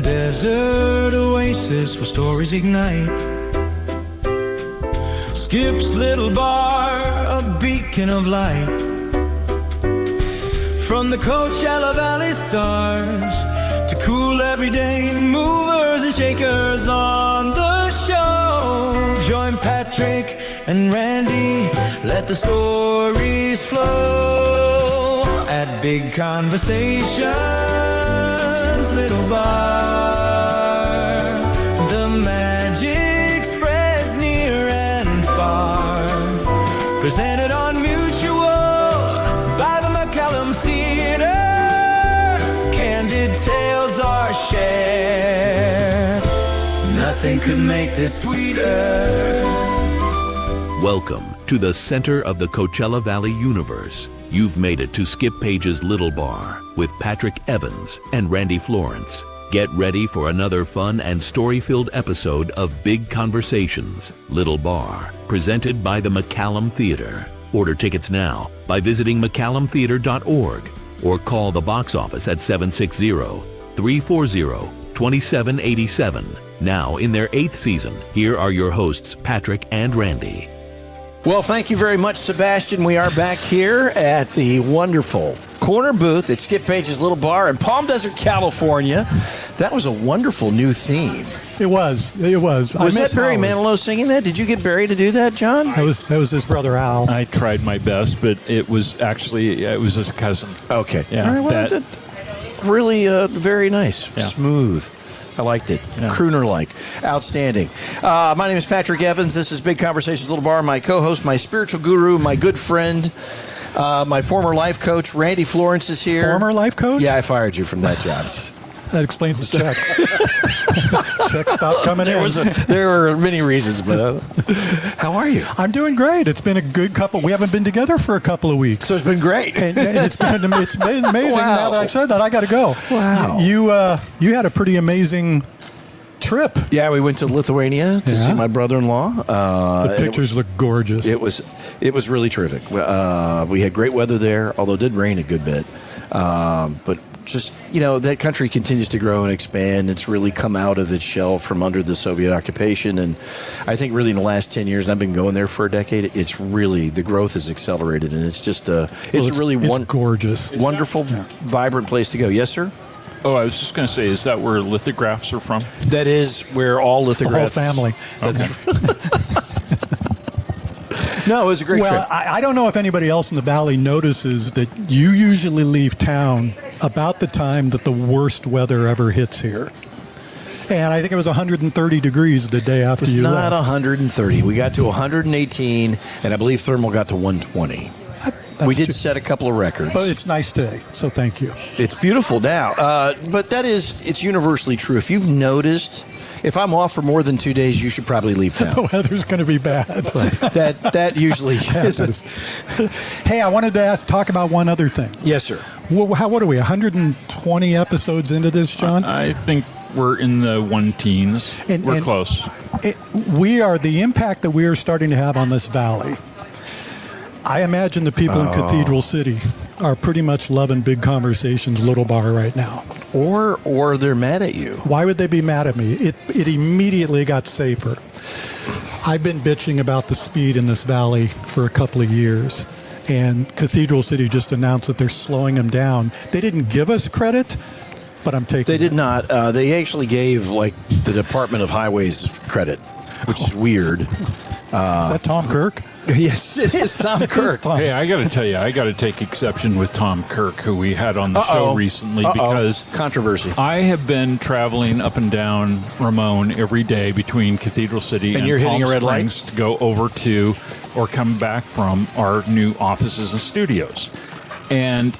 desert oasis where stories ignite. Skip's little bar, a beacon of light. From the Coachella Valley stars to cool everyday movers and shakers on the show. Join Patrick and Randy, let the stories flow at Big Conversations, Little Bar. The magic spreads near and far. Presented on Mutual by the McCallum Theater. Candid tales are shared. Nothing could make this sweeter. Welcome to the center of the Coachella Valley universe. You've made it to Skip Page's Little Bar with Patrick Evans and Randy Florence. Get ready for another fun and story-filled episode of Big Conversations, Little Bar, presented by the McCallum Theater. Order tickets now by visiting McCallumTheater.org or call the box office at 760-340-2787. Now in their 8th season, here are your hosts, Patrick and Randy. Well, thank you very much, Sebastian. We are back here at the wonderful corner booth at Skip Page's Little Bar in Palm Desert, California. That was a wonderful new theme. It was. Was that Barry Manilow singing that? Did you get Barry to do that, John? That was his brother Al. I tried my best, but it was his cousin. Okay. Yeah. All right, well, really very nice. Yeah. Smooth. I liked it. Yeah. Crooner-like. Outstanding. My name is Patrick Evans. This is Big Conversations Little Bar. My co-host, my spiritual guru, my good friend, my former life coach, Randy Florence is here. Former life coach? Yeah, I fired you from that job. That explains the checks. Checks stopped coming in. There were many reasons, but how are you? I'm doing great. It's been a good couple. We haven't been together for a couple of weeks. So it's been great. And it's been amazing. Wow. Now that I've said that, I got to go. Wow. You had a pretty amazing trip. Yeah, we went to Lithuania to see my brother-in-law. The pictures look gorgeous. It was really terrific. We had great weather there, although it did rain a good bit. But just, that country continues to grow and expand. It's really come out of its shell from under the Soviet occupation. And I think really in the last 10 years, and I've been going there for a decade, it's really, the growth has accelerated. And it's just, it's gorgeous. Wonderful, vibrant place to go. Yes, sir? Oh, I was just going to say, is that where lithographs are from? That is where all lithographs. The whole family. Okay. No, it was a great trip. Well, I don't know if anybody else in the Valley notices that you usually leave town about the time that the worst weather ever hits here. And I think it was 130 degrees the day after you left. It's not 130. We got to 118, and I believe thermal got to 120. We did set a couple of records. But it's nice today, so thank you. It's beautiful now. But it's universally true. If you've noticed, if I'm off for more than 2 days, you should probably leave town. The weather's going to be bad. That usually is. Hey, I wanted to talk about one other thing. Yes, sir. What are we, 120 episodes into this, John? I think we're in the one teens. We're close. The impact that we are starting to have on this valley. I imagine the people in Cathedral City are pretty much loving Big Conversations Little Bar right now. Or they're mad at you. Why would they be mad at me? It immediately got safer. I've been bitching about the speed in this valley for a couple of years, and Cathedral City just announced that they're slowing them down. They didn't give us credit, but I'm taking They did not. They actually gave, the Department of Highways credit, which is weird. Is that Tom Kirk? Yes, it is Tom Kirk. Hey, I got to tell you, I got to take exception with Tom Kirk, who we had on the show recently, because controversy. I have been traveling up and down Ramon every day between Cathedral City and you're Palm hitting a red light Springs to go over to or come back from our new offices and studios. And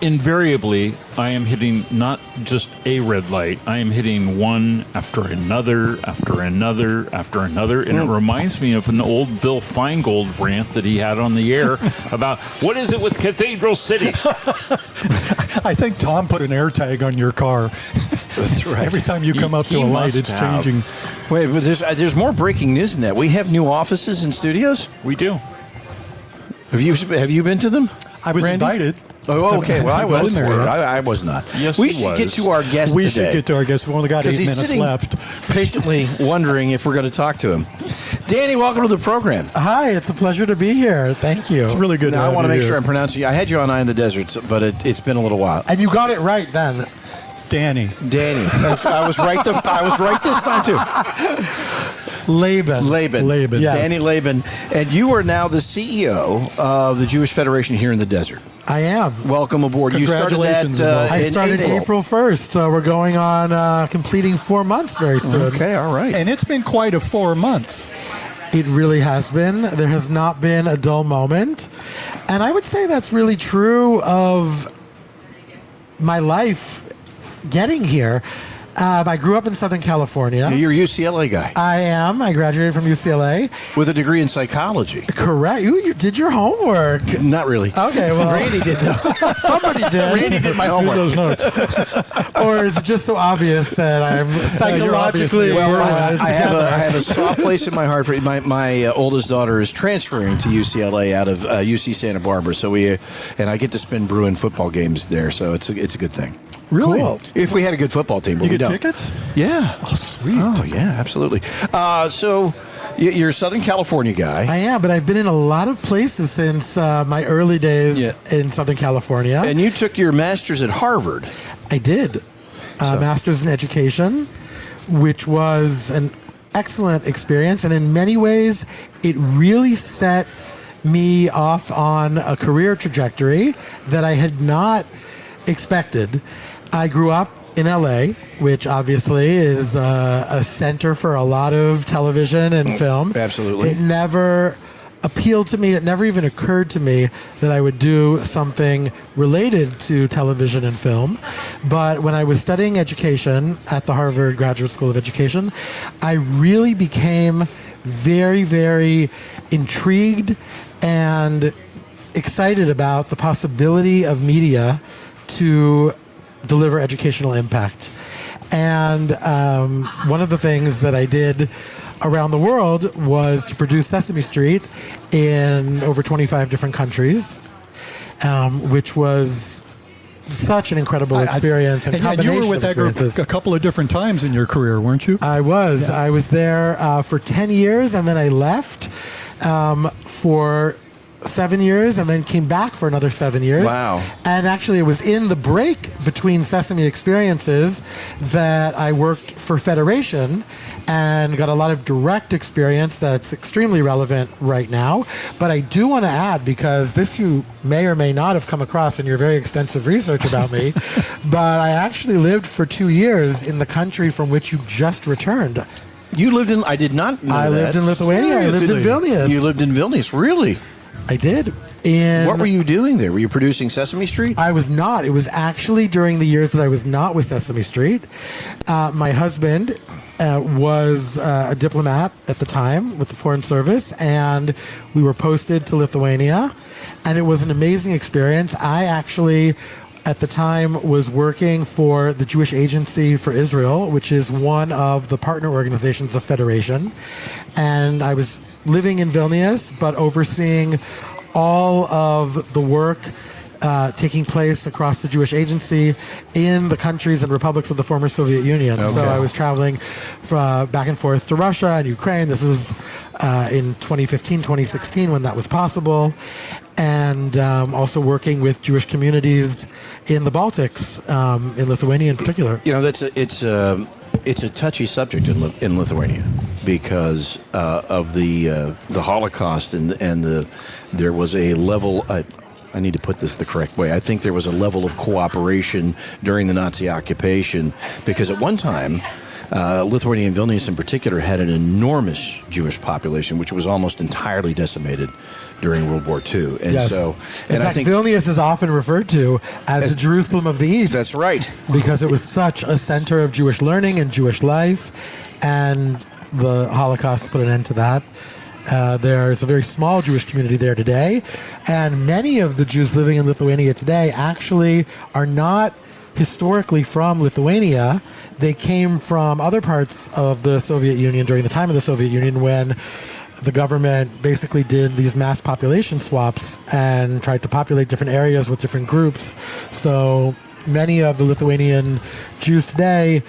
invariably, I am hitting not just a red light. I am hitting one after another, after another, after another. And it reminds me of an old Bill Feingold rant that he had on the air about, what is it with Cathedral City? I think Tom put an air tag on your car. That's right. Every time you come up to a light, it's changing. Wait, but there's more breaking news than that. We have new offices and studios? We do. Have you been to them? I was Randy? invited. Oh, okay. Well, I I've been was. there, yeah. I was not. Yes, we he should was. get to our guest We today. should get to our guest. We've only got 8 Because he's minutes sitting left. patiently wondering if we're going to talk to him. Danny, welcome to the program. Hi, it's a pleasure to be here. Thank you. It's really good. Now, to I have want to you make here. sure I'm pronouncing you. I had you on Eye in the Desert, but it's been a little while. And you got it right then. Danny. Danny. I was right. I was right this time too. Labin. Labin. Yes. Danny Labin, and you are now the CEO of the Jewish Federation here in the desert. I am. Welcome aboard. You started Congratulations, that. I in started April 1st, so we're going on completing 4 months very soon. Okay, all right. And it's been quite a 4 months. It really has been. There has not been a dull moment. And I would say that's really true of my life getting here. I grew up in Southern California. You're a UCLA guy I am. I graduated from UCLA. with a degree in psychology. Correct. You did your homework. Not really. Okay, well. Randy did that. Somebody did. Randy did my Read homework. those notes. Or is it just so obvious that I'm psychologically obviously- organized I have together? a soft place in my heart for my oldest daughter is transferring to UCLA out of UC Santa Barbara. So I get to spend Bruin football games there. So it's a good thing. Really? Cool. If we had a good football team, but You we get don't. tickets? Yeah. Oh, sweet. Oh yeah, absolutely. So you're a Southern California guy. I am, but I've been in a lot of places since my early days Yeah. in Southern California. And you took your master's at Harvard. I did. Master's in Education, which was an excellent experience. And in many ways, it really set me off on a career trajectory that I had not expected. I grew up in LA, which obviously is a center for a lot of television and film. Absolutely. It never appealed to me. It never even occurred to me that I would do something related to television and film. But when I was studying education at the Harvard Graduate School of Education, I really became very, very intrigued and excited about the possibility of media to deliver educational impact. And one of the things that I did around the world was to produce Sesame Street in over 25 different countries, which was such an incredible experience. And combination you were with of that group experiences. a couple of different times in your career, weren't you? I was. I was there for 10 years, and then I left for 7 years, and then came back for another 7 years. Wow. And actually, it was in the break between Sesame experiences that I worked for Federation and got a lot of direct experience that's extremely relevant right now. But I do want to add, because this you may or may not have come across in your very extensive research about me, but I actually lived for 2 years in the country from which you just returned. You lived in. I did not know I that. lived in Lithuania. I lived in Seriously? Vilnius. You lived in Vilnius, really? I did. And What were you doing there? Were you producing Sesame Street? I was not. It was actually during the years that I was not with Sesame Street. My husband was a diplomat at the time with the Foreign Service, and we were posted to Lithuania, and it was an amazing experience. I actually, at the time, was working for the Jewish Agency for Israel, which is one of the partner organizations of Federation, and I was living in Vilnius, but overseeing all of the work taking place across the Jewish Agency in the countries and republics of the former Soviet Union. So I was traveling back and forth to Russia and Ukraine. This was in 2015, 2016 when that was possible. And also working with Jewish communities in the Baltics, in Lithuania in particular. You know, it's a touchy subject in Lithuania because of the Holocaust and there was a level. I need to put this the correct way. I think there was a level of cooperation during the Nazi occupation because at one time, Lithuania and Vilnius in particular had an enormous Jewish population, which was almost entirely decimated during World War II. And Yes. so, In and fact, I think Vilnius is often referred to as the Jerusalem of the East. that's right. Because it was such a center of Jewish learning and Jewish life, and the Holocaust put an end to that. There's a very small Jewish community there today, and many of the Jews living in Lithuania today actually are not historically from Lithuania. They came from other parts of the Soviet Union during the time of the Soviet Union when the government basically did these mass population swaps and tried to populate different areas with different groups. So many of the Lithuanian Jews today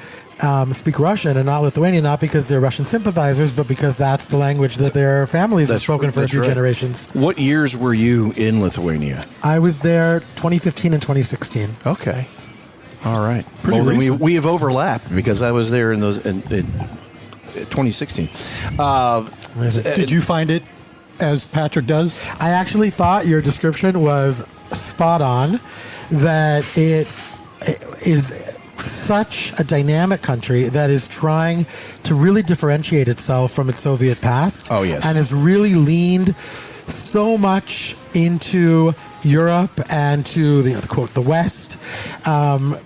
speak Russian and not Lithuanian, not because they're Russian sympathizers, but because that's the language that their families have spoken for a few generations. What years were you in Lithuania? I was there 2015 and 2016. Okay. All right. Pretty then recent. we have overlapped because I was there in 2016. Did you find it as Patrick does? I actually thought your description was spot on, that it is such a dynamic country that is trying to really differentiate itself from its Soviet past. Oh, yes. And has really leaned so much into Europe and to the quote the West,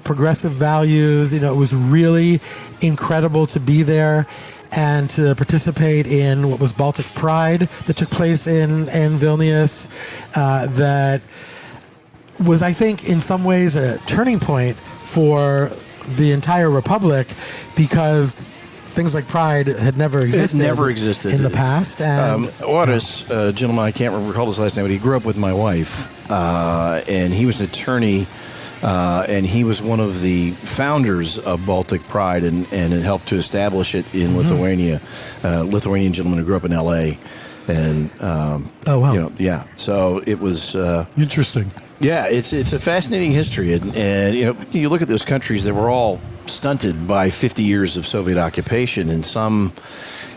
progressive values. It was really incredible to be there and to participate in what was Baltic Pride that took place in Vilnius. That was, I think, in some ways a turning point for the entire republic, because things like Pride had never existed. It never existed in the past. And Otis, a gentleman, I can't recall his last name, but he grew up with my wife, and he was an attorney, and he was one of the founders of Baltic Pride, and it helped to establish it in Lithuania. Lithuanian gentleman who grew up in L.A. And oh wow, yeah. So it was Interesting. Yeah, it's a fascinating history, and you look at those countries that were all stunted by 50 years of Soviet occupation, and some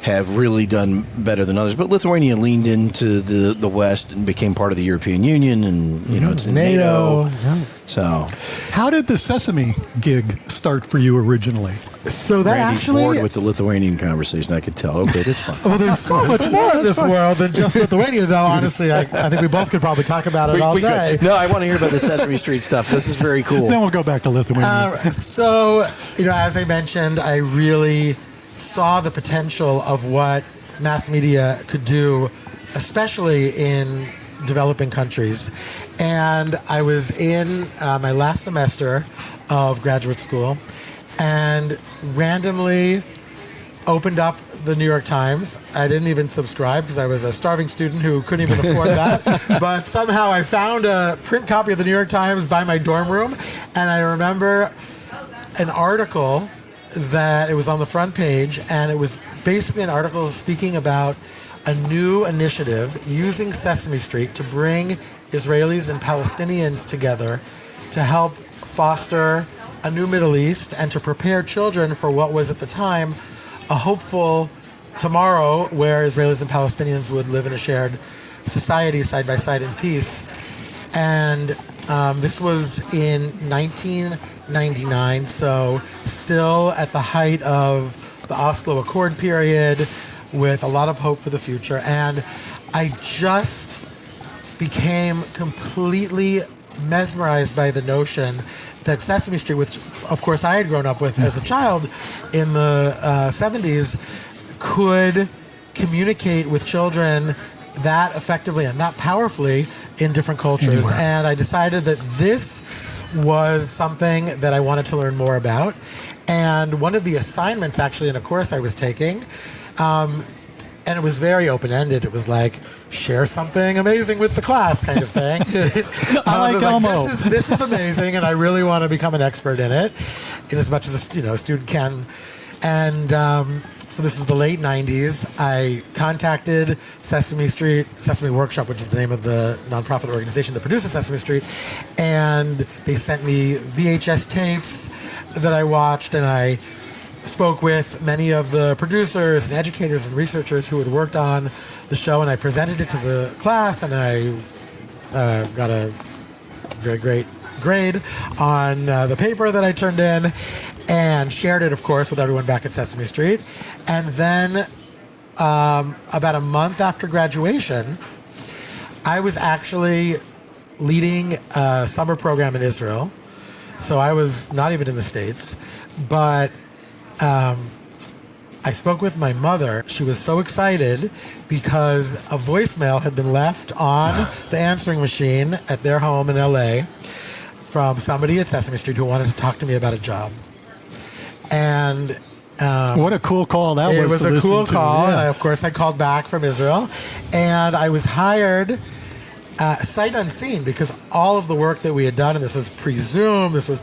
have really done better than others. But Lithuania leaned into the West and became part of the European Union, and it's in NATO. Yeah. So, How did the Sesame gig start for you originally? So that Randy's actually. bored with the Lithuanian conversation. I could tell. Okay, that's fine. Well, there's so much more in this world than just Lithuania, though. Honestly, I think we both could probably talk about it all We day. could. No, I want to hear about the Sesame Street stuff. This is very cool. Then we'll go back to Lithuania. So, as I mentioned, I really saw the potential of what mass media could do, especially in developing countries. And I was in my last semester of graduate school and randomly opened up the New York Times. I didn't even subscribe because I was a starving student who couldn't even afford that. But somehow I found a print copy of the New York Times by my dorm room, and I remember an article that it was on the front page, and it was basically an article speaking about a new initiative using Sesame Street to bring Israelis and Palestinians together to help foster a new Middle East and to prepare children for what was at the time a hopeful tomorrow where Israelis and Palestinians would live in a shared society side by side in peace. And this was in 1999, so still at the height of the Oslo Accord period, with a lot of hope for the future. And I just became completely mesmerized by the notion that Sesame Street, which of course I had grown up with as a child in the 70s, could communicate with children that effectively and that powerfully in different cultures. Anywhere. And I decided that this was something that I wanted to learn more about. And one of the assignments actually in a course I was taking, and it was very open-ended. It was like, share something amazing with the class kind of thing. I like Elmo. This is amazing, and I really want to become an expert in it, in as much as a student can. And so this was the late 90s. I contacted Sesame Workshop, which is the name of the nonprofit organization that produces Sesame Street, and they sent me VHS tapes that I watched, and I spoke with many of the producers and educators and researchers who had worked on the show, and I presented it to the class, and I got a very great grade on the paper that I turned in, and shared it, of course, with everyone back at Sesame Street. And then about a month after graduation, I was actually leading a summer program in Israel. So I was not even in the States, but I spoke with my mother. She was so excited because a voicemail had been left on the answering machine at their home in LA from somebody at Sesame Street who wanted to talk to me about a job. And What a cool call that was. It was to a listen cool to. call, Yeah. and of course I called back from Israel, and I was hired sight unseen, because all of the work that we had done, and this was pre-Zoom, this was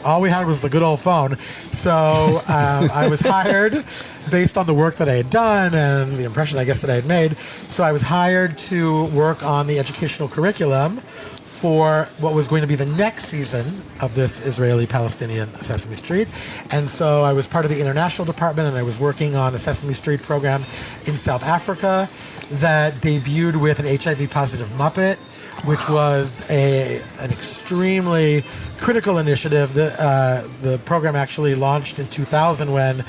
all we had was the good old phone. So I was hired based on the work that I had done and the impression, I guess, that I had made. So I was hired to work on the educational curriculum for what was going to be the next season of this Israeli-Palestinian Sesame Street. And so I was part of the international department, and I was working on a Sesame Street program in South Africa that debuted with an HIV-positive Muppet, which was an extremely critical initiative. The program actually launched in 2000 when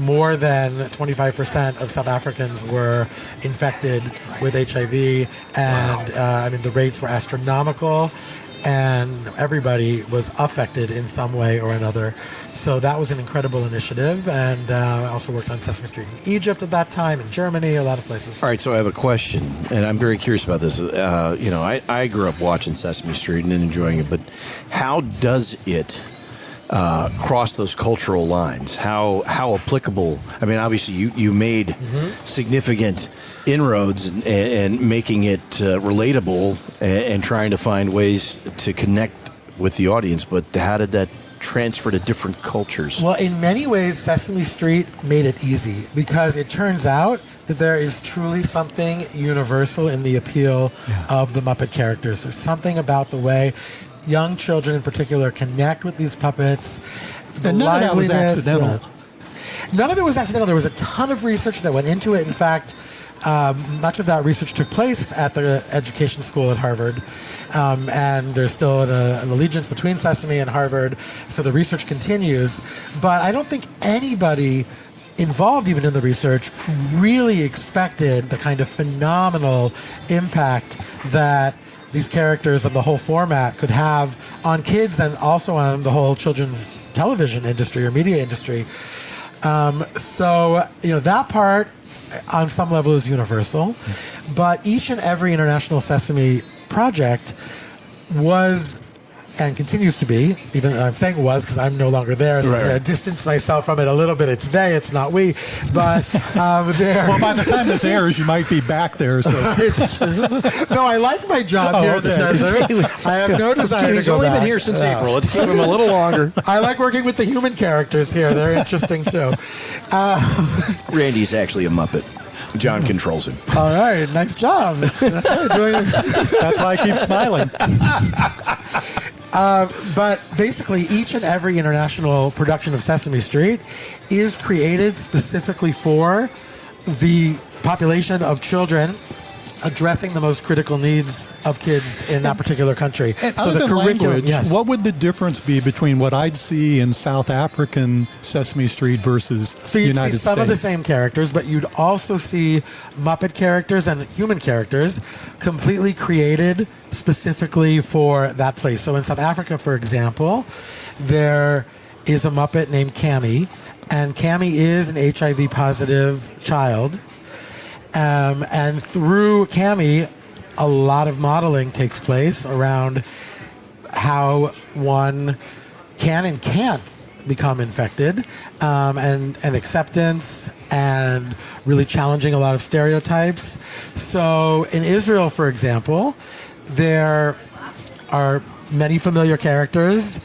more than 25% of South Africans were infected with HIV, and the rates were astronomical, and everybody was affected in some way or another. So that was an incredible initiative, and I also worked on Sesame Street in Egypt at that time, in Germany, a lot of places. All right, so I have a question, and I'm very curious about this. I grew up watching Sesame Street and enjoying it, but how does it cross those cultural lines? How applicable? I mean, obviously, you made significant inroads and making it relatable and trying to find ways to connect with the audience, but how did that transfer to different cultures? Well, in many ways, Sesame Street made it easy, because it turns out that there is truly something universal in the appeal of the Muppet characters. There's something about the way young children in particular connect with these puppets. And none of that was accidental. None of it was accidental. There was a ton of research that went into it. In fact, much of that research took place at the education school at Harvard, and there's still an allegiance between Sesame and Harvard, so the research continues. But I don't think anybody involved even in the research really expected the kind of phenomenal impact that these characters and the whole format could have on kids, and also on the whole children's television industry or media industry. That part on some level is universal, but each and every International Sesame project was, and continues to be, even I'm saying was because I'm no longer there, so I distance myself from it a little bit. It's they, it's not we. But there. Well, by the time this airs, you might be back there. So It's true. No, I like my job here in the desert. I have no desire to He's go only back. been here since April. Let's give him a little longer. I like working with the human characters here. They're interesting too. Randy's actually a Muppet. John controls him. All right, nice job. that's why I keep smiling. But basically, each and every international production of Sesame Street is created specifically for the population of children, addressing the most critical needs of kids in that particular country. And so other the than curriculum, language, what would the difference be between what I'd see in South African Sesame Street versus So you'd United see some States? of the same characters, but you'd also see Muppet characters and human characters completely created specifically for that place. So in South Africa, for example, there is a Muppet named Cammy, and Cammy is an HIV-positive child. And through Cammy, a lot of modeling takes place around how one can and can't become infected, and acceptance, and really challenging a lot of stereotypes. So in Israel, for example, there are many familiar characters.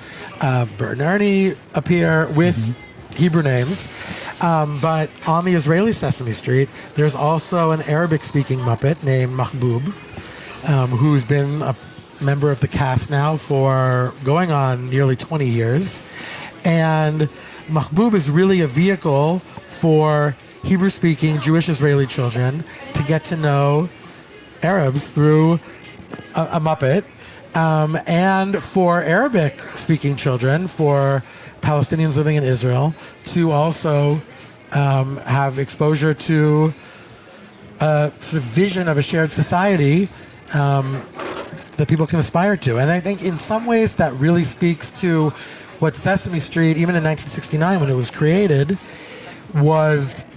Bert and Ernie appear with Hebrew names. But on the Israeli Sesame Street, there's also an Arabic-speaking Muppet named Mahbub, who's been a member of the cast now for going on nearly 20 years. And Mahbub is really a vehicle for Hebrew-speaking Jewish Israeli children to get to know Arabs through a Muppet, and for Arabic-speaking children, for Palestinians living in Israel, to also have exposure to a sort of vision of a shared society that people can aspire to. And I think in some ways that really speaks to what Sesame Street, even in 1969 when it was created, was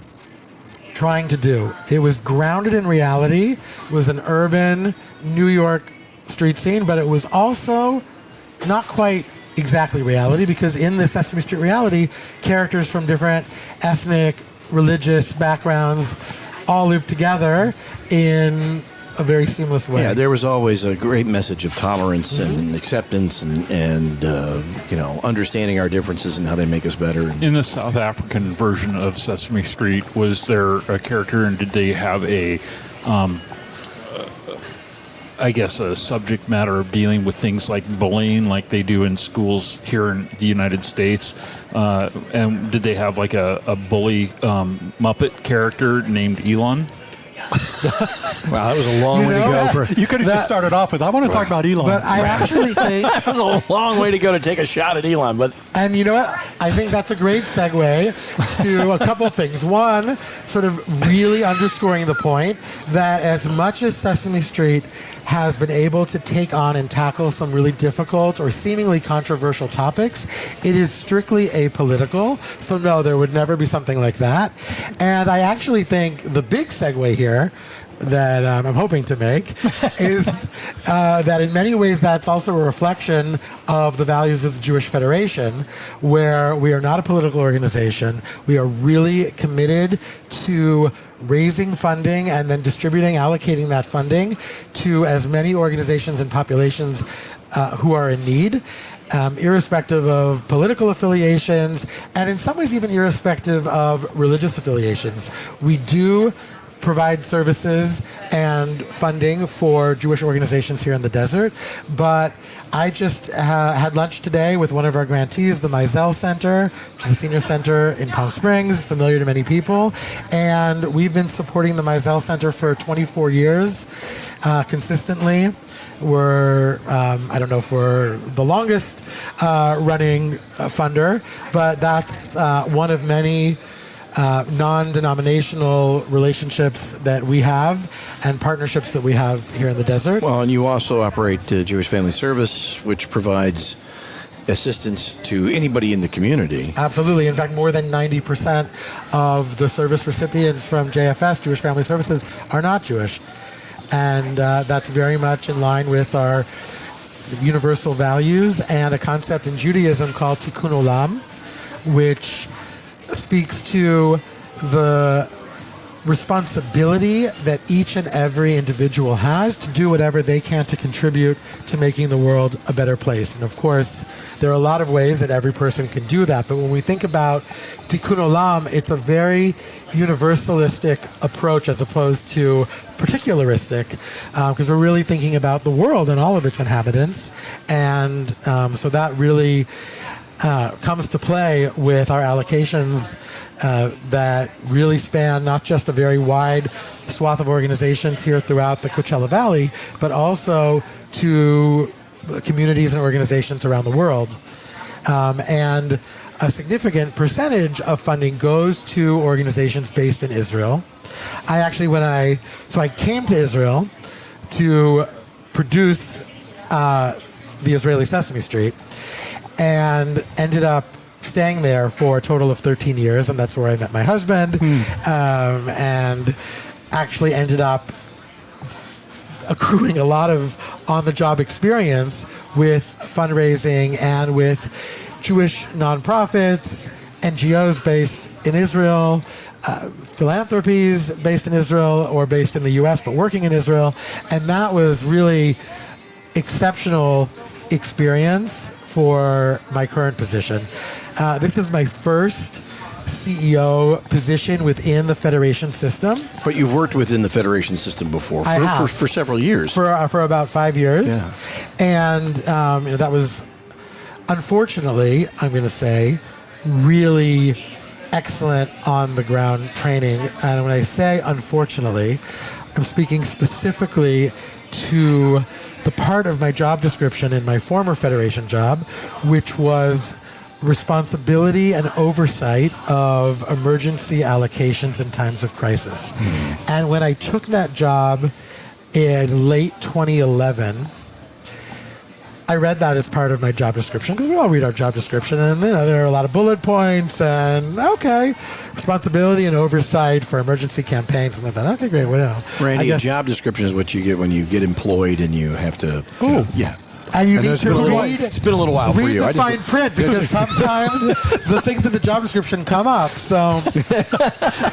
trying to do. It was grounded in reality. It was an urban New York street scene, but it was also not quite exactly reality, because in the Sesame Street reality, characters from different ethnic, religious backgrounds all live together in a very seamless way. Yeah, there was always a great message of tolerance and acceptance and understanding our differences and how they make us better. In the South African version of Sesame Street, was there a character, and did they have a subject matter of dealing with things like bullying, like they do in schools here in the United States? And did they have like a bully Muppet character named Elon? Wow, that was a long way to go. You could have just started off with, I want to talk about Elon. But I actually think That was a long way to go to take a shot at Elon. And you know what? I think that's a great segue to a couple of things. One, sort of really underscoring the point that as much as Sesame Street has been able to take on and tackle some really difficult or seemingly controversial topics, it is strictly apolitical. So no, there would never be something like that. And I actually think the big segue here that I'm hoping to make is that in many ways that's also a reflection of the values of the Jewish Federation, where we are not a political organization. We are really committed to raising funding and then allocating that funding to as many organizations and populations who are in need, irrespective of political affiliations, and in some ways even irrespective of religious affiliations. We do provide services and funding for Jewish organizations here in the desert, but I just had lunch today with one of our grantees, the Mizell Center, which is a senior center in Palm Springs, familiar to many people, and we've been supporting the Mizell Center for 24 years consistently. We're, I don't know if we're the longest running funder, but that's one of many non-denominational relationships that we have and partnerships that we have here in the desert. Well, and you also operate Jewish Family Service, which provides assistance to anybody in the community. Absolutely. In fact, more than 90% of the service recipients from JFS, Jewish Family Services, are not Jewish. And that's very much in line with our universal values and a concept in Judaism called Tikkun Olam, which speaks to the responsibility that each and every individual has to do whatever they can to contribute to making the world a better place. And of course, there are a lot of ways that every person can do that. But when we think about Tikkun Olam, it's a very universalistic approach as opposed to particularistic, because we're really thinking about the world and all of its inhabitants. And so that really comes to play with our allocations that really span not just a very wide swath of organizations here throughout the Coachella Valley, but also to communities and organizations around the world. And a significant percentage of funding goes to organizations based in Israel. I came to Israel to produce the Israeli Sesame Street, and ended up staying there for a total of 13 years, and that's where I met my husband, and actually ended up accruing a lot of on-the-job experience with fundraising and with Jewish nonprofits, NGOs based in Israel, philanthropies based in Israel or based in the U.S. but working in Israel, and that was really exceptional experience for my current position. This is my first CEO position within the Federation system. But you've worked within the Federation system before for several years. For about 5 years. Yeah. And that was, unfortunately, I'm going to say, really excellent on-the-ground training. And when I say unfortunately, I'm speaking specifically to the part of my job description in my former Federation job, which was responsibility and oversight of emergency allocations in times of crisis. And when I took that job in late 2011, I read that as part of my job description, because we all read our job description, and there are a lot of bullet points, and responsibility and oversight for emergency campaigns, and I thought, okay, great, Randy, a job description is what you get when you get employed and you have to. And you I know need it's to been a little- read. it's been a little while for read you. the fine print because sometimes the things in the job description come up. So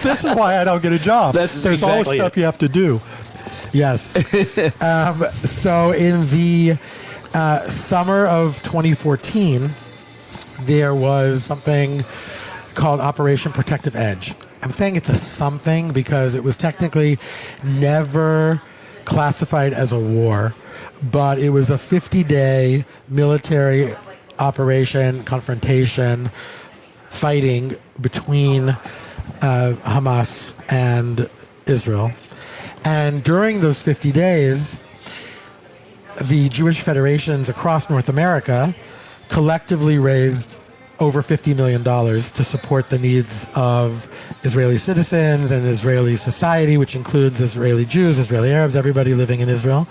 This is why I don't get a job. That's There's all exactly stuff it. you have to do. yes. So in the summer of 2014, there was something called Operation Protective Edge. I'm saying it's a something because it was technically never classified as a war, but it was a 50-day military operation, confrontation, fighting between Hamas and Israel. And during those 50 days, the Jewish federations across North America collectively raised over $50 million to support the needs of Israeli citizens and Israeli society, which includes Israeli Jews, Israeli Arabs, everybody living in Israel.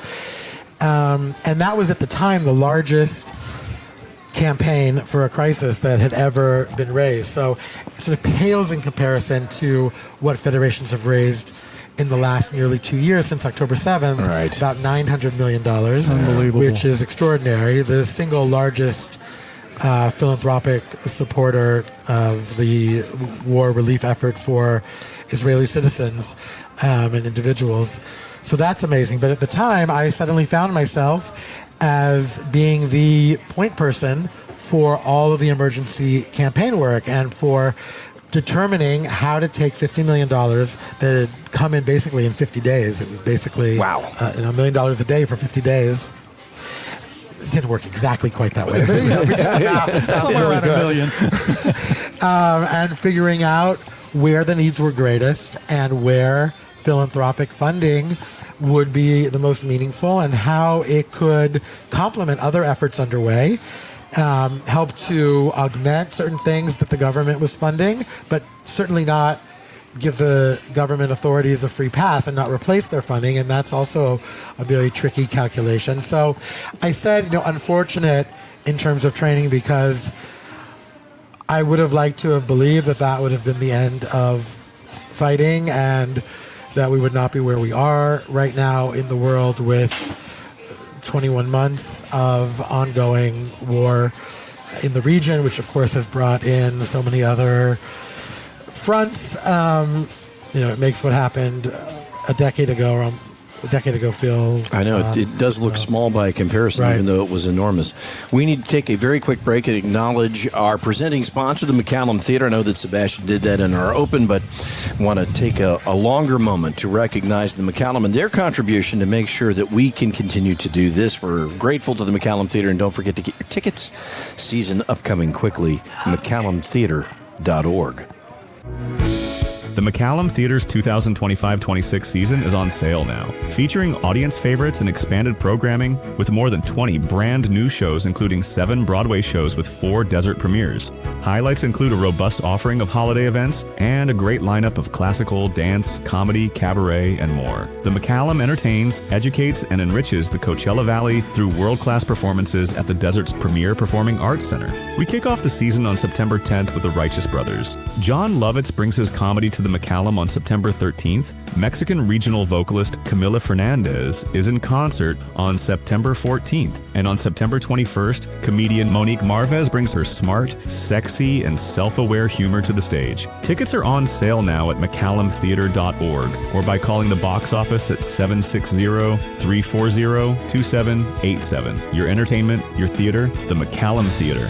And that was at the time the largest campaign for a crisis that had ever been raised. So it sort of pales in comparison to what federations have raised in the last nearly 2 years since October 7th, Right. about $900 million, Unbelievable. which is extraordinary. The single largest philanthropic supporter of the war relief effort for Israeli citizens and individuals. So that's amazing. But at the time, I suddenly found myself as being the point person for all of the emergency campaign work and for determining how to take $50 million that had come in basically in 50 days. It was basically $1 million a day for 50 days. It didn't work exactly quite that way. But, we did the math. It sounds Somewhere really around good. $1 million. And figuring out where the needs were greatest and where philanthropic funding would be the most meaningful and how it could complement other efforts underway, help to augment certain things that the government was funding, but certainly not give the government authorities a free pass and not replace their funding. And that's also a very tricky calculation. So I said, unfortunate in terms of training because I would have liked to have believed that that would have been the end of fighting and that we would not be where we are right now in the world with 21 months of ongoing war in the region, which of course has brought in so many other fronts. It makes what happened a decade ago feel... I know, it does look small by comparison, Right. even though it was enormous. We need to take a very quick break and acknowledge our presenting sponsor, the McCallum Theater. I know that Sebastian did that in our open, but want to take a longer moment to recognize the McCallum and their contribution to make sure that we can continue to do this. We're grateful to the McCallum Theater, and don't forget to get your tickets. Season upcoming quickly, McCallumtheater.org. The McCallum Theater's 2025-26 season is on sale now, featuring audience favorites and expanded programming with more than 20 brand new shows, including 7 Broadway shows with 4 desert premieres. Highlights include a robust offering of holiday events and a great lineup of classical, dance, comedy, cabaret, and more. The McCallum entertains, educates, and enriches the Coachella Valley through world-class performances at the desert's premier performing arts center. We kick off the season on September 10th with the Righteous Brothers. John Lovitz brings his comedy to the McCallum on September 13th. Mexican regional vocalist Camila Fernandez is in concert on September 14th. And on September 21st, comedian Monique Marvez brings her smart, sexy, and self-aware humor to the stage. Tickets are on sale now at McCallumtheater.org or by calling the box office at 760-340-2787. Your entertainment, your theater, the McCallum Theater.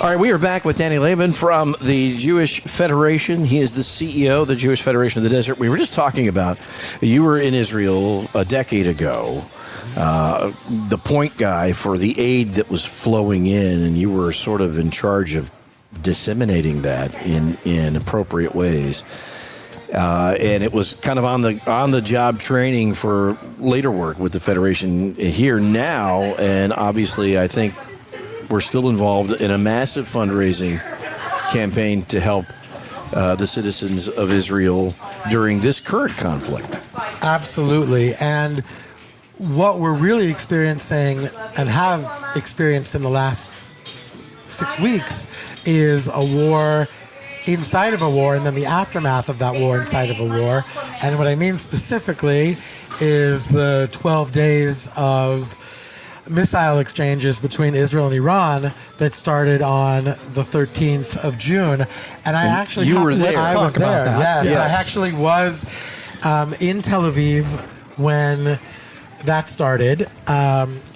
All right, we are back with Danny Labin from the Jewish Federation. He is the CEO of the Jewish Federation of the Desert. We were just talking about, you were in Israel a decade ago, the point guy for the aid that was flowing in, and you were sort of in charge of disseminating that in appropriate ways. And it was kind of on the job training for later work with the Federation here now, and obviously I think we're still involved in a massive fundraising campaign to help the citizens of Israel during this current conflict. Absolutely. And what we're really experiencing and have experienced in the last 6 weeks is a war inside of a war and then the aftermath of that war inside of a war. And what I mean specifically is the 12 days of missile exchanges between Israel and Iran that started on the 13th of June. And I actually you were there. I was Talk about there. that. Yes, Yes. I actually was in Tel Aviv when that started.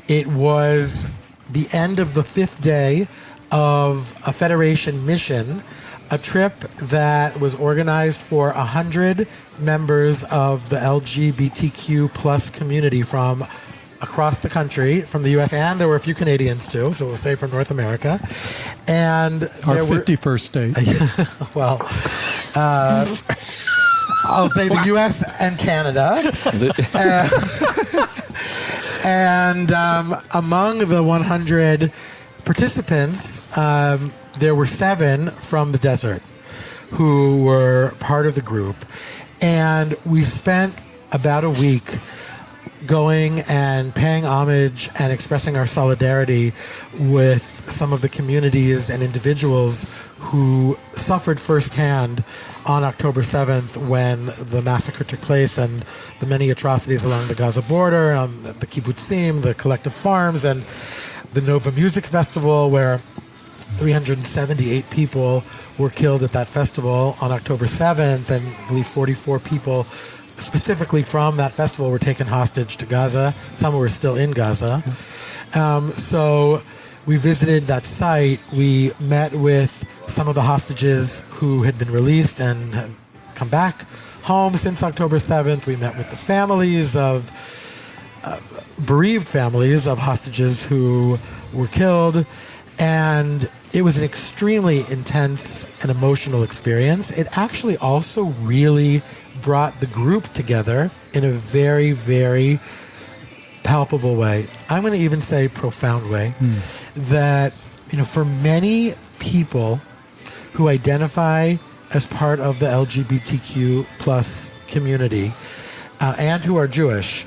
It was the end of the 5th day of a Federation mission, a trip that was organized for 100 members of the LGBTQ plus community from across the country, from the U.S., and there were a few Canadians too, so we'll say from North America. And Our there were, 51st state. well, I'll say the U.S. and Canada. And among the 100 participants, there were 7 from the desert who were part of the group. And we spent about a week going and paying homage and expressing our solidarity with some of the communities and individuals who suffered firsthand on October 7th when the massacre took place and the many atrocities along the Gaza border, the kibbutzim, the collective farms, and the Nova Music Festival, where 378 people were killed at that festival on October 7th, and I believe 44 people specifically from that festival were taken hostage to Gaza. Some were still in Gaza. So we visited that site. We met with some of the hostages who had been released and had come back home since October 7th. We met with the families of bereaved families of hostages who were killed. And it was an extremely intense and emotional experience. It actually also really brought the group together in a very, very palpable way. I'm going to even say profound way. That, for many people who identify as part of the LGBTQ plus community and who are Jewish,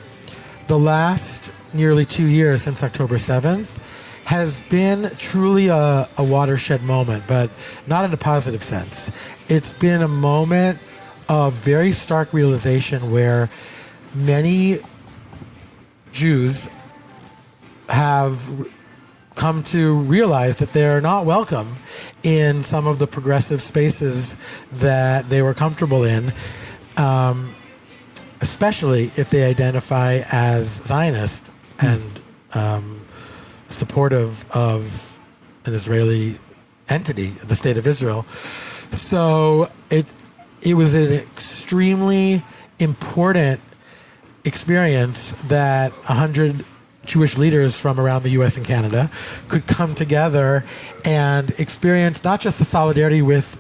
the last nearly 2 years since October 7th has been truly a watershed moment, but not in a positive sense. It's been a moment of very stark realization where many Jews have come to realize that they're not welcome in some of the progressive spaces that they were comfortable in, especially if they identify as Zionist and supportive of an Israeli entity, the State of Israel. So it was an extremely important experience that 100 Jewish leaders from around the U.S. and Canada could come together and experience not just the solidarity with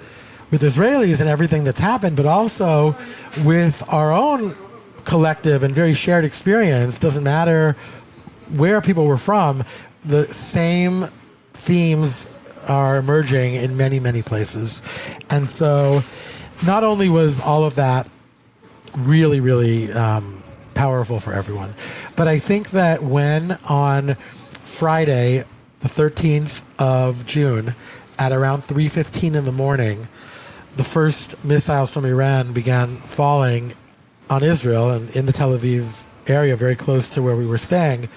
Israelis and everything that's happened, but also with our own collective and very shared experience. Doesn't matter where people were from, the same themes are emerging in many, many places. And so not only was all of that really, really powerful for everyone, but I think that when on Friday, the 13th of June, at around 3:15 in the morning, the first missiles from Iran began falling on Israel and in the Tel Aviv area, very close to where we were staying,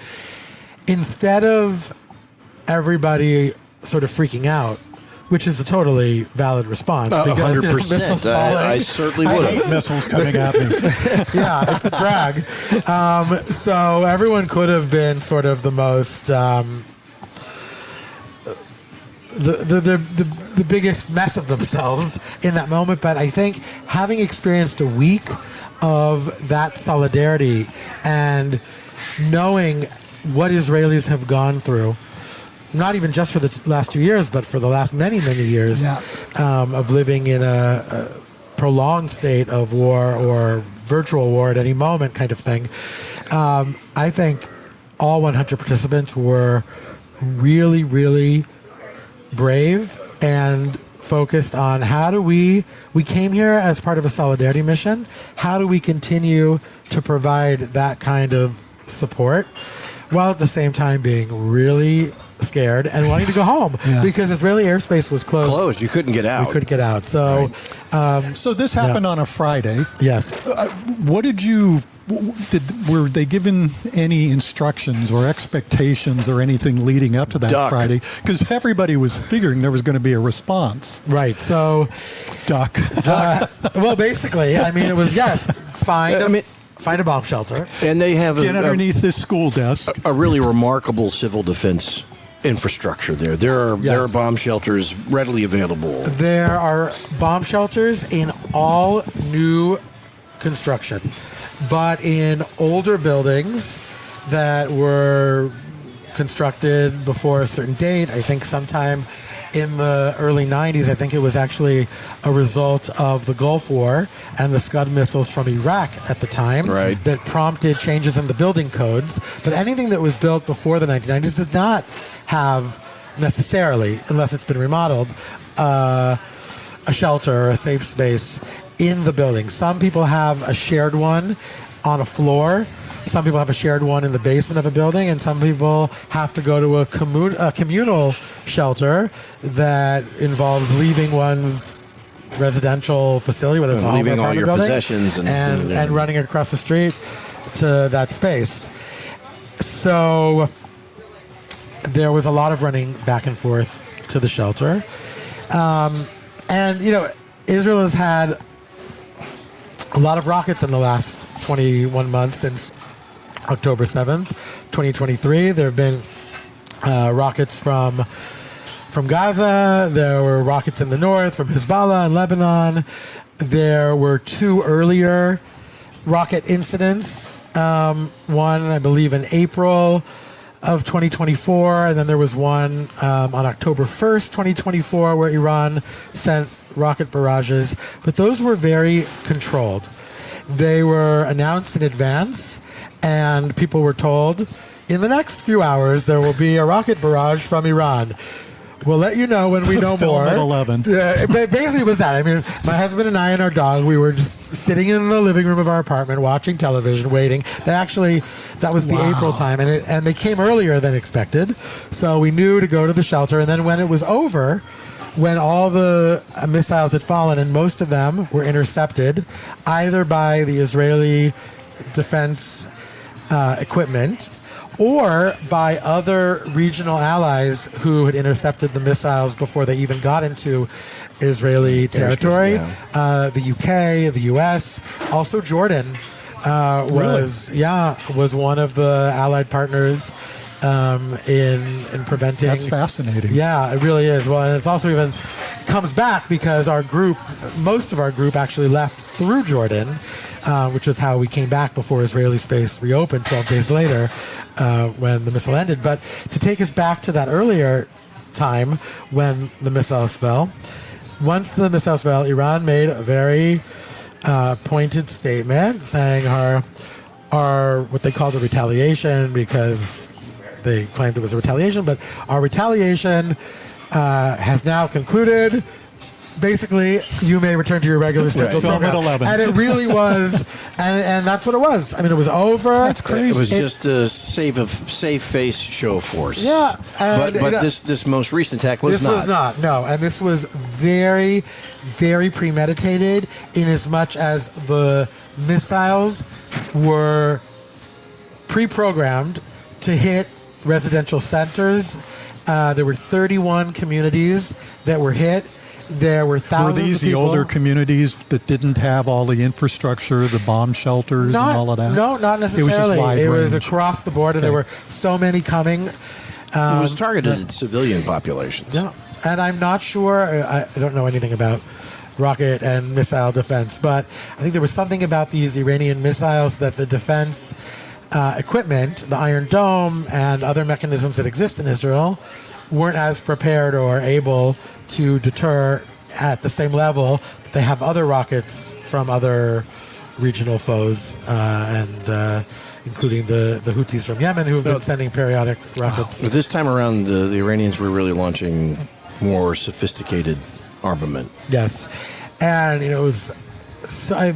instead of everybody sort of freaking out, which is a totally valid response. 100%. I certainly would have. Missiles coming at me. Yeah, it's a drag. So everyone could have been sort of the most the biggest mess of themselves in that moment. But I think having experienced a week of that solidarity and knowing what Israelis have gone through, not even just for the last 2 years, but for the last many, many years of living in a prolonged state of war or virtual war at any moment kind of thing. I think all 100 participants were really, really brave and focused on how do we came here as part of a solidarity mission. How do we continue to provide that kind of support while at the same time being really scared and wanting to go home because Israeli airspace was closed. You couldn't get out. We couldn't get out. So, So this happened on a Friday. Yes. What did you Were they given any instructions or expectations or anything leading up to that Friday? Because everybody was figuring there was going to be a response. Right. So, Duck. well, basically, I mean, it was find a bomb shelter, and they have get underneath this school desk. A really remarkable civil defense infrastructure there. There are bomb shelters readily available. There are bomb shelters in all new construction, but in older buildings that were constructed before a certain date, I think sometime in the early 90s, I think it was actually a result of the Gulf War and the Scud missiles from Iraq at the time that prompted changes in the building codes. But anything that was built before the 1990s does not have necessarily, unless it's been remodeled, a shelter or a safe space in the building. Some people have a shared one on a floor. Some people have a shared one in the basement of a building, and some people have to go to a communal shelter that involves leaving one's residential facility, whether it's a home or leaving all your building, possessions and running across the street to that space. So there was a lot of running back and forth to the shelter. And, you know, Israel has had a lot of rockets in the last 21 months since October 7th, 2023. There have been rockets from Gaza. There were rockets in the north from Hezbollah and Lebanon. There were 2 earlier rocket incidents. One, I believe, in April of 2024, and then there was one on October 1st, 2024, where Iran sent rocket barrages. But those were very controlled. They were announced in advance, and people were told, in the next few hours, there will be a rocket barrage from Iran. We'll let you know when we know more. At 11. Basically, it was that. I mean, my husband and I and our dog, we were just sitting in the living room of our apartment, watching television, waiting. That was the April time, and they came earlier than expected. So we knew to go to the shelter, and then when it was over, when all the missiles had fallen, and most of them were intercepted, either by the Israeli defense equipment or by other regional allies who had intercepted the missiles before they even got into Israeli territory. The UK, the US, also Jordan was one of the allied partners in preventing. That's fascinating. Yeah, it really is. Well, and it's also even comes back because most of our group actually left through Jordan, which is how we came back before Israeli space reopened 12 days later when the missile ended. But to take us back to that earlier time when the missiles fell, once the missiles fell, Iran made a very pointed statement saying our what they called a retaliation, because they claimed it was a retaliation, but our retaliation has now concluded. Basically, you may return to your regular schedule program. At 11. And it really was, and that's what it was. I mean, it was over. That's crazy. It was just a safe face show of force. Yeah. But this most recent attack was not. This was not, no. And this was very, very premeditated in as much as the missiles were pre-programmed to hit residential centers. There were 31 communities that were hit. There were thousands of people. Were these the older communities that didn't have all the infrastructure, the bomb shelters and all of that? No, not necessarily. It was just wide range. was across the board, and there were so many coming. It was targeted at civilian populations. Yeah, and I'm not sure. I don't know anything about rocket and missile defense, but I think there was something about these Iranian missiles that the defense equipment, the Iron Dome, and other mechanisms that exist in Israel weren't as prepared or able to deter at the same level that they have other rockets from other regional foes, and including the Houthis from Yemen, who have been sending periodic rockets. But this time around, the Iranians were really launching more sophisticated armament. Yes, and it was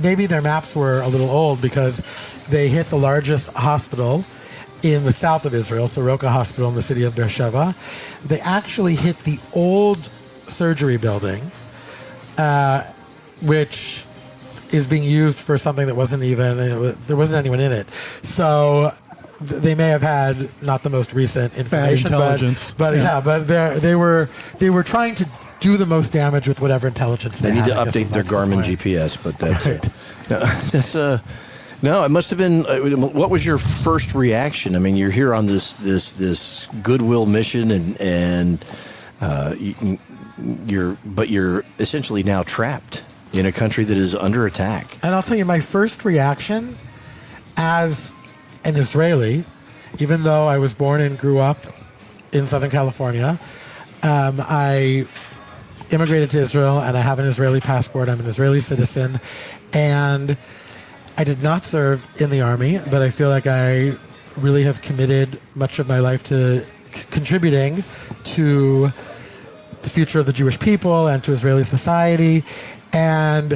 maybe their maps were a little old because they hit the largest hospital in the south of Israel, Soroka Hospital in the city of Beersheba. They actually hit the old surgery building, which is being used for something that wasn't even, there wasn't anyone in it. So they may have had not the most recent information, bad intelligence. but they were trying to do the most damage with whatever intelligence they need had. to update their Garmin GPS, but that's it. No, that's no, it must have been. What was your first reaction? I mean, you're here on this goodwill mission, and you're essentially now trapped in a country that is under attack. And I'll tell you, my first reaction as an Israeli, even though I was born and grew up in Southern California, I immigrated to Israel, and I have an Israeli passport. I'm an Israeli citizen, and I did not serve in the army, but I feel like I really have committed much of my life to contributing to the future of the Jewish people and to Israeli society. And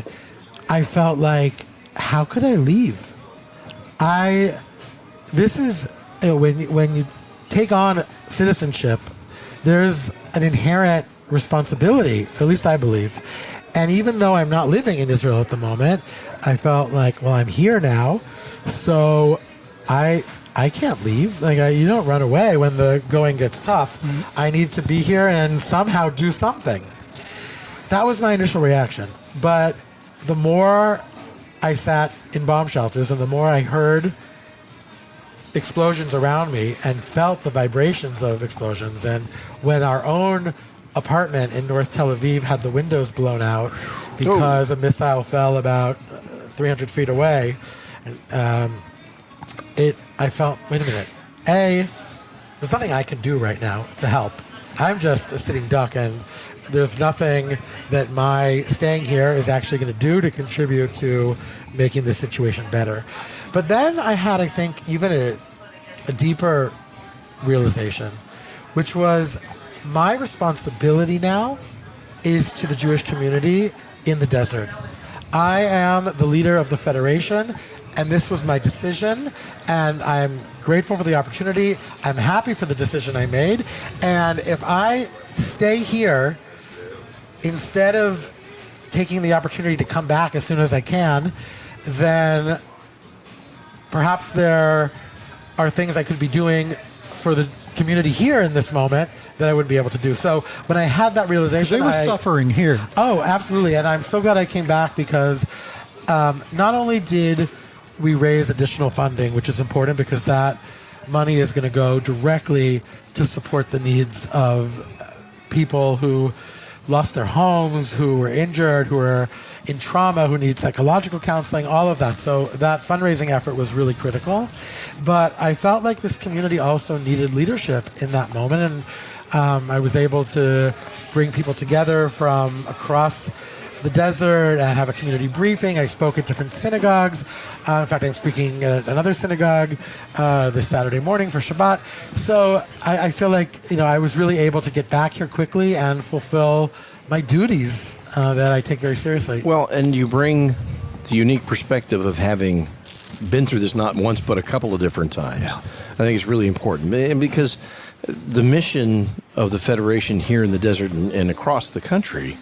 I felt like, how could I leave? This is, when you take on citizenship, there's an inherent responsibility, at least I believe. And even though I'm not living in Israel at the moment, I felt like, well, I'm here now, so I can't leave. Like, you don't run away when the going gets tough. Mm-hmm. I need to be here and somehow do something. That was my initial reaction. But the more I sat in bomb shelters and the more I heard explosions around me and felt the vibrations of explosions, and when our own apartment in North Tel Aviv had the windows blown out because a missile fell about 300 feet away, I felt, wait a minute, there's nothing I can do right now to help. I'm just a sitting duck, and there's nothing that my staying here is actually going to do to contribute to making the situation better. But then I had, I think, even a deeper realization, which was my responsibility now is to the Jewish community in the desert. I am the leader of the Federation, and this was my decision, and I'm grateful for the opportunity. I'm happy for the decision I made, and if I stay here, instead of taking the opportunity to come back as soon as I can, then perhaps there are things I could be doing for the community here in this moment that I wouldn't be able to do. So when I had that realization, they were suffering here. Oh, absolutely. And I'm so glad I came back, because not only did we raise additional funding, which is important because that money is going to go directly to support the needs of people who lost their homes, who were injured, who are in trauma, who need psychological counseling, all of that. So that fundraising effort was really critical. But I felt like this community also needed leadership in that moment. And I was able to bring people together from across the desert and have a community briefing. I spoke at different synagogues. In fact, I'm speaking at another synagogue this Saturday morning for Shabbat. So I feel like, I was really able to get back here quickly and fulfill my duties that I take very seriously. Well, and you bring the unique perspective of having been through this not once but a couple of different times. Yeah. I think it's really important, and because the mission of the Federation here in the desert and across the country,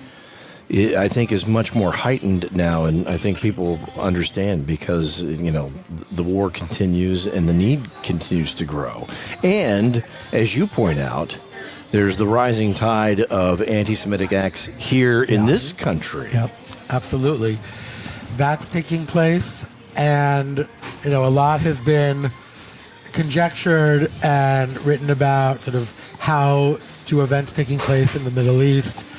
I think, is much more heightened now, and I think people understand because, the war continues and the need continues to grow. And, as you point out, there's the rising tide of anti-Semitic acts here in this country. Yep, absolutely. That's taking place, and, a lot has been conjectured and written about sort of how do events taking place in the Middle East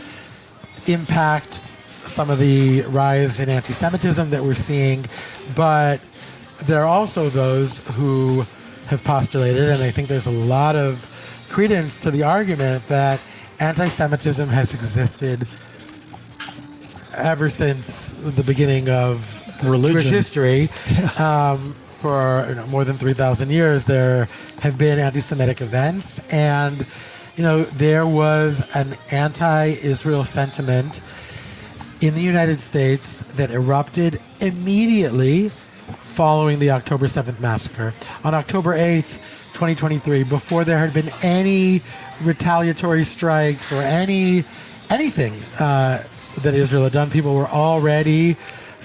impact some of the rise in anti-Semitism that we're seeing, but there are also those who have postulated, and I think there's a lot of credence to the argument that anti-Semitism has existed ever since the beginning of Jewish history. For more than 3,000 years, there have been anti-Semitic events, and there was an anti-Israel sentiment in the United States that erupted immediately following the October 7th massacre. On October 8th, 2023, before there had been any retaliatory strikes or anything that Israel had done, people were already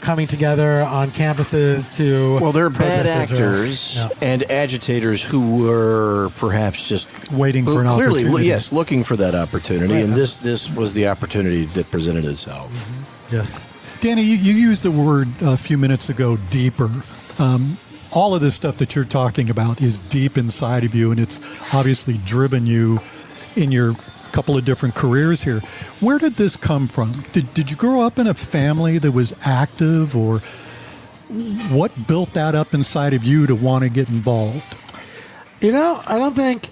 coming together on campuses to Well, they're bad protest Israel. actors Yeah. and agitators who were perhaps just Waiting for an clearly, opportunity. yes, looking for that opportunity, Right. and this was the opportunity that presented itself. Yes. Danny, you used the word a few minutes ago, deeper. All of this stuff that you're talking about is deep inside of you, and it's obviously driven you in your couple of different careers here. Where did this come from? Did you grow up in a family that was active, or what built that up inside of you to want to get involved? You know, I don't think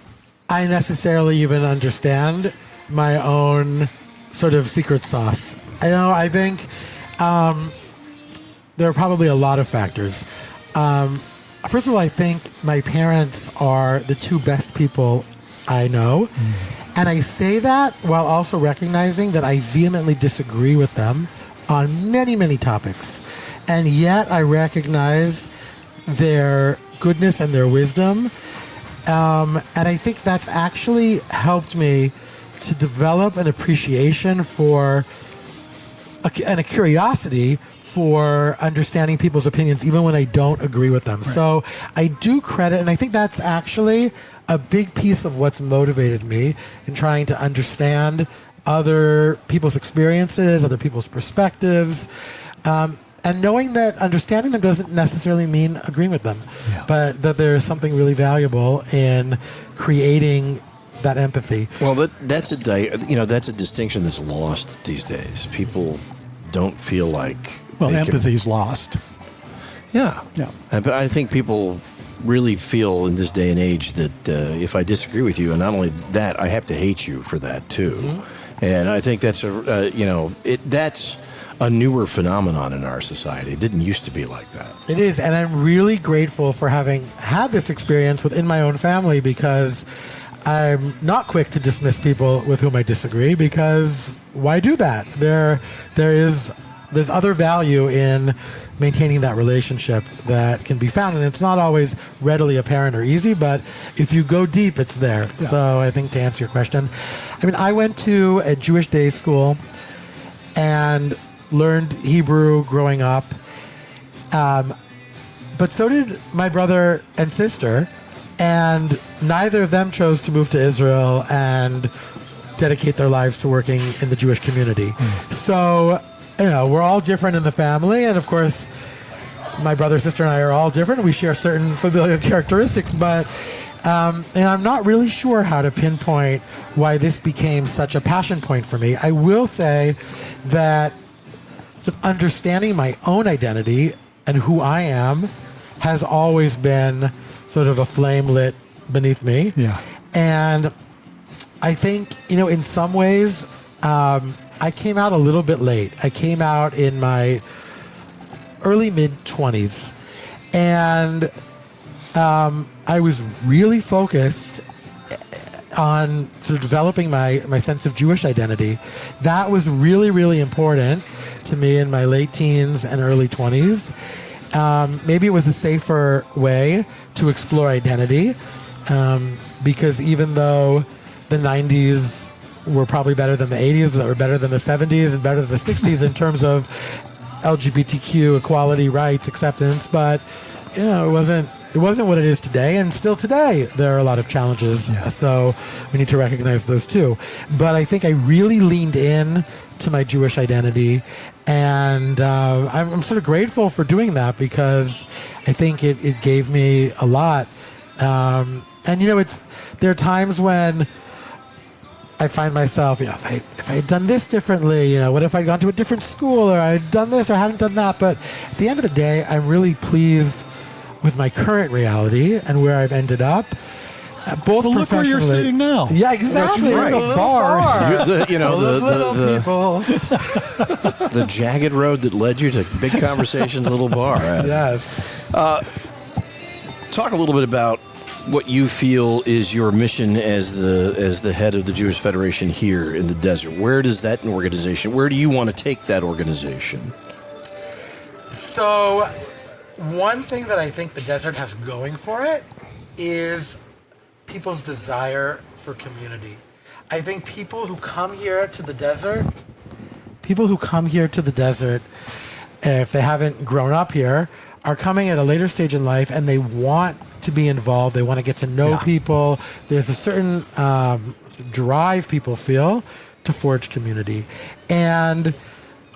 I necessarily even understand my own sort of secret sauce. I think there are probably a lot of factors. First of all, I think my parents are the two best people I know. And I say that while also recognizing that I vehemently disagree with them on many, many topics. And yet I recognize their goodness and their wisdom. And I think that's actually helped me to develop an appreciation for and a curiosity for understanding people's opinions, even when I don't agree with them. Right. So I do credit, and I think that's actually a big piece of what's motivated me in trying to understand other people's experiences, other people's perspectives, and knowing that understanding them doesn't necessarily mean agreeing with them, but that there is something really valuable in creating that empathy. Well, that's a distinction that's lost these days. People don't feel like empathy's lost. Yeah. Yeah. But I think people really feel in this day and age that if I disagree with you, and not only that, I have to hate you for that too. Mm-hmm. And I think that's that's a newer phenomenon in our society. It didn't used to be like that. It is, and I'm really grateful for having had this experience within my own family, because I'm not quick to dismiss people with whom I disagree, because why do that? There's other value in maintaining that relationship that can be found, and it's not always readily apparent or easy, but if you go deep, it's there. Yeah. So I think to answer your question, I went to a Jewish day school and learned Hebrew growing up, but so did my brother and sister, and neither of them chose to move to Israel and dedicate their lives to working in the Jewish community. So, we're all different in the family, and of course, my brother, sister, and I are all different. We share certain familiar characteristics, but I'm not really sure how to pinpoint why this became such a passion point for me. I will say that understanding my own identity and who I am has always been sort of a flame lit beneath me. Yeah. And I think, in some ways, I came out a little bit late. I came out in my early mid-20s, and I was really focused on sort of developing my sense of Jewish identity. That was really, really important to me in my late teens and early 20s. Maybe it was a safer way to explore identity, because even though the 90s were probably better than the 80s, that were better than the 70s, and better than the 60s in terms of LGBTQ equality, rights, acceptance, but it wasn't what it is today, and still today there are a lot of challenges. Yeah. So we need to recognize those too. But I think I really leaned in to my Jewish identity, and I'm sort of grateful for doing that, because I think it gave me a lot. And there are times when I find myself, if I had done this differently, what if I'd gone to a different school, or I'd done this or hadn't done that. But at the end of the day, I'm really pleased with my current reality and where I've ended up. Both well, look where you're sitting now. Yeah, exactly. That's right. A bar. The people. The jagged road that led you to Big Conversations Little Bar. Yes. Talk a little bit about what you feel is your mission as the head of the Jewish Federation here in the desert. Where does that organization, where do you want to take that organization? So, one thing that I think the desert has going for it is people's desire for community. I think people who come here to the desert, if they haven't grown up here, are coming at a later stage in life and they want to be involved. They want to get to know people. There's a certain drive people feel to forge community. And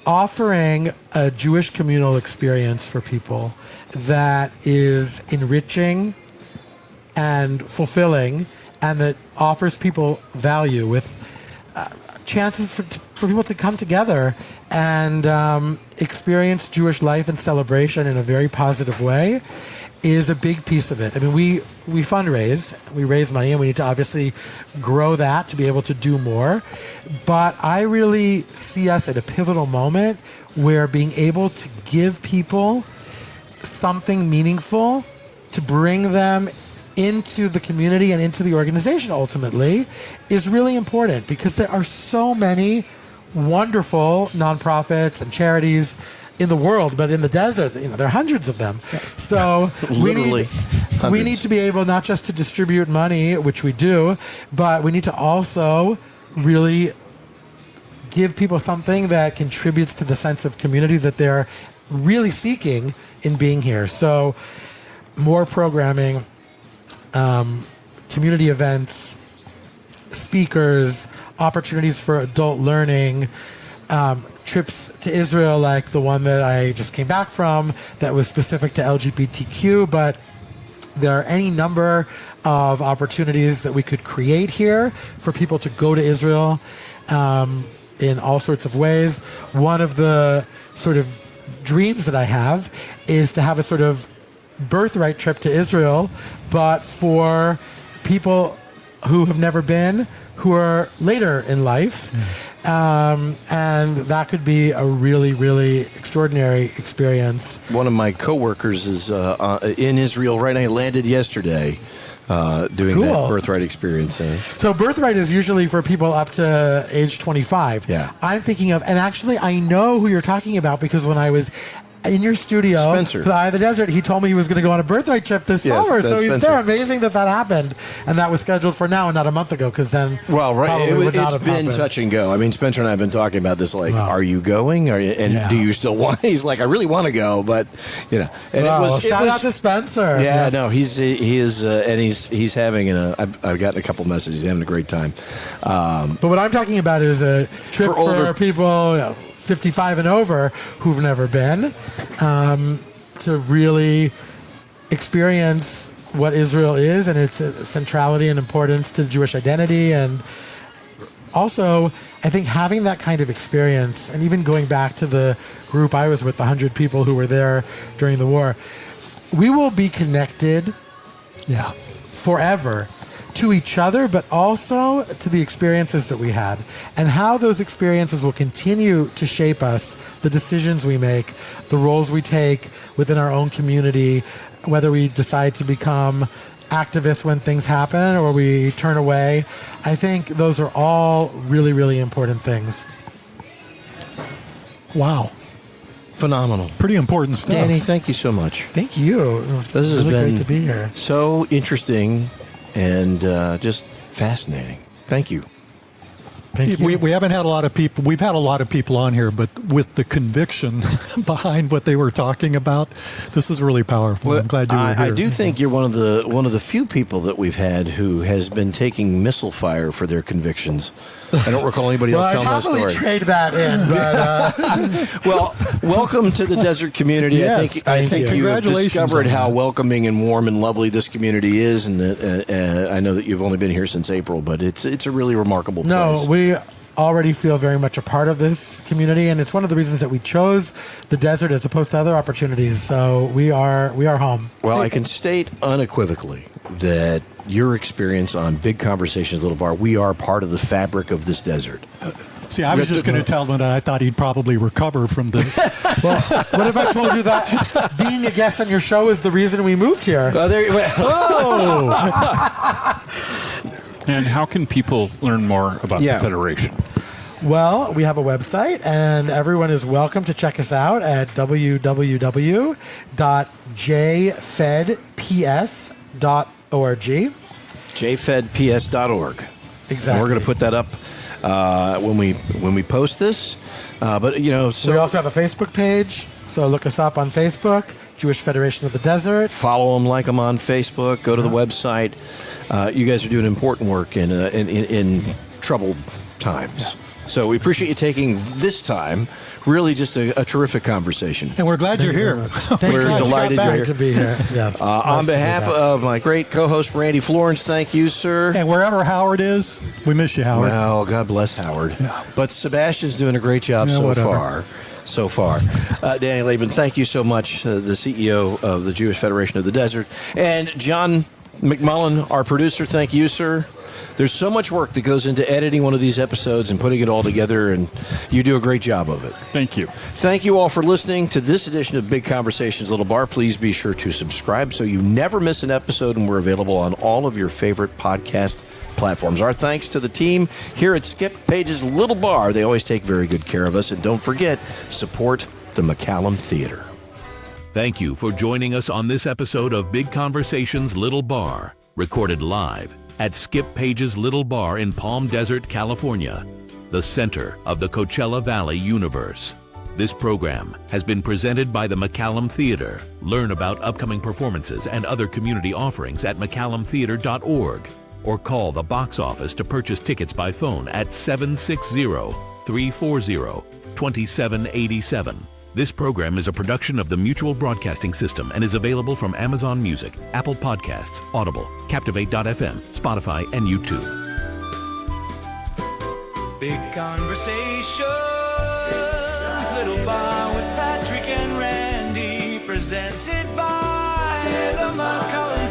offering a Jewish communal experience for people that is enriching and fulfilling and that offers people value with chances for people to come together and experience Jewish life and celebration in a very positive way is a big piece of it. I mean, we fundraise, we raise money, and we need to obviously grow that to be able to do more. But I really see us at a pivotal moment where being able to give people something meaningful to bring them into the community and into the organization ultimately is really important, because there are so many wonderful nonprofits and charities in the world, but in the desert, there are hundreds of them. So we need to be able not just to distribute money, which we do, but we need to also really give people something that contributes to the sense of community that they're really seeking in being here. So more programming, community events, speakers, opportunities for adult learning, trips to Israel like the one that I just came back from that was specific to LGBTQ, but there are any number of opportunities that we could create here for people to go to Israel in all sorts of ways. One of the sort of dreams that I have is to have a sort of birthright trip to Israel, but for people who have never been, who are later in life. And that could be a really, really extraordinary experience. One of my coworkers is in Israel right now. He landed yesterday doing that birthright experience. So birthright is usually for people up to age 25. Yeah. I'm thinking of, and actually I know who you're talking about, because when I was in your studio Spencer. for the Eye of the Desert, he told me he was going to go on a birthright trip this summer. So he's Spencer. there. Amazing that happened. And that was scheduled for now and not a month ago, because then it's been touch and go. I mean, Spencer and I have been talking about this, like, are you going? Do you still want? He's like, I really want to go, but, And shout out to Spencer. Yeah, no, he is, and he's having I've gotten a couple messages. He's having a great time. But what I'm talking about is a trip for people 55 and over who've never been, to really experience what Israel is and its centrality and importance to Jewish identity. And also, I think having that kind of experience, and even going back to the group I was with, the 100 people who were there during the war, we will be connected forever to each other, but also to the experiences that we had, and how those experiences will continue to shape us, the decisions we make, the roles we take within our own community, whether we decide to become activists when things happen or we turn away. I think those are all really, really important things. Wow. Phenomenal. Pretty important stuff. Danny, thank you so much. Thank you. This has really been great to be here. So interesting and just fascinating. Thank you. We haven't had a lot of people. We've had a lot of people on here, but with the conviction behind what they were talking about, this is really powerful. Well, I'm glad you were here. I do think you're one of the few people that we've had who has been taking missile fire for their convictions. I don't recall anybody else telling that story. I'd probably trade that in. But, well, welcome to the desert community. Yes, I think you have Congratulations discovered on how that. welcoming and warm and lovely this community is, and I know that you've only been here since April, but it's a really remarkable place. No, we already feel very much a part of this community, and it's one of the reasons that we chose the desert as opposed to other opportunities. So we are home. Well, I can state unequivocally that your experience on Big Conversations Little Bar, we are part of the fabric of this desert. See, I was just going to tell him that I thought he'd probably recover from this. Well, what if I told you that being a guest on your show is the reason we moved here? And how can people learn more about the Federation? Well, we have a website, and everyone is welcome to check us out at www.jfedps.org. jfedps.org. Exactly. And we're going to put that up when we post this. But so we also have a Facebook page. So look us up on Facebook, Jewish Federation of the Desert. Follow them, like them on Facebook. Go to the website. You guys are doing important work in troubled times. So we appreciate you taking this time. Really, just a terrific conversation. And we're glad you're here. We're delighted you're here to be here. Yes. On behalf of my great co-host Randy Florence, thank you, sir. And wherever Howard is, we miss you, Howard. Well, God bless Howard. Yeah. But Sebastian's doing a great job so far. Danny Labin, thank you so much, the CEO of the Jewish Federation of the Desert. And John McMullen, our producer, thank you, sir. There's so much work that goes into editing one of these episodes and putting it all together, and you do a great job of it. Thank you. Thank you all for listening to this edition of Big Conversations Little Bar. Please be sure to subscribe so you never miss an episode, and we're available on all of your favorite podcast platforms. Our thanks to the team here at Skip Page's Little Bar. They always take very good care of us. And don't forget, support the McCallum Theater. Thank you for joining us on this episode of Big Conversations Little Bar, recorded live at Skip Page's Little Bar in Palm Desert, California, the center of the Coachella Valley universe. This program has been presented by the McCallum Theater. Learn about upcoming performances and other community offerings at mccallumtheater.org or call the box office to purchase tickets by phone at 760-340-2787. This program is a production of the Mutual Broadcasting System and is available from Amazon Music, Apple Podcasts, Audible, Captivate.fm, Spotify, and YouTube. Big Conversations, Little Bar with Patrick and Randy, presented by the McCallum